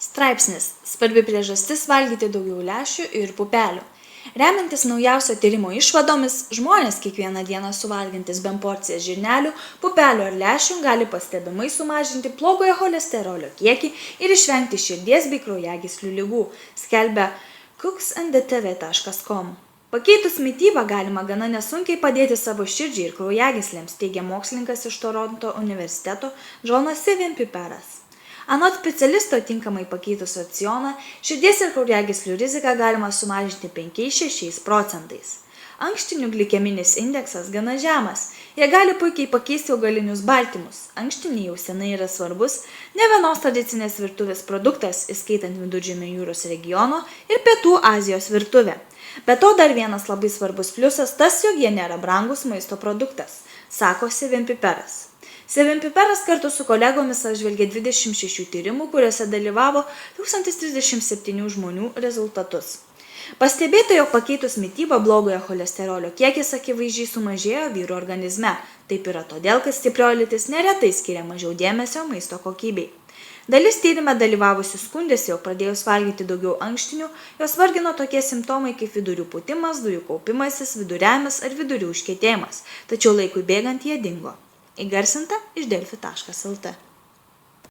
Straipsnis. Svarbi priežastis valgyti daugiau lęšių ir pupelių. Remiantis naujausio tyrimo išvadomis, žmonės kiekvieną dieną suvalgantys bent porcijas žirnelių, pupelių ar lęšių gali pastebimai sumažinti blogojo cholesterolio kiekį ir išvengti širdies bei kraujagyslių ligų, skelbia cooksandtv.com. Pakeitus mitybą galima gana nesunkiai padėti savo širdžiai ir kraujagyslėms, teigia mokslininkas iš Toronto universiteto Džonas Piperas. Anot specialisto tinkamai pakeitus racioną, širdies ir kraujagyslių riziką galima sumažinti 5–6%. Ankštinių glikeminis indeksas gana žemas, jie gali puikiai pakeisti augalinius baltymus. Ankštiniai jau senai yra svarbus ne vienos tradicinės virtuvės produktas, įskaitant Viduržemio jūros regiono ir Pietų Azijos virtuvę. Be to dar vienas labai svarbus pliusas tas, jog jie nėra brangus maisto produktas, sako Piperas. Piperas kartu su kolegomis apžvelgė 26 tyrimų, kuriuose dalyvavo 1037 žmonių rezultatus. Pastebėta, jog pakeitus mitybą blogojo cholesterolio kiekis akivaizdžiai sumažėjo vyrų organizme. Taip yra todėl, kad stiprioji lytis neretai skiria mažiau dėmesio maisto kokybei. Dalis tyrime dalyvavusių skundėsi, jog pradėjus valgyti daugiau ankštinių, jos vargino tokie simptomai kaip vidurių pūtimas, dujų kaupimasis, viduriavimas ar vidurių užkietėjimas, tačiau laikui bėgant jie dingo. Įgarsinta iš delfi.lt.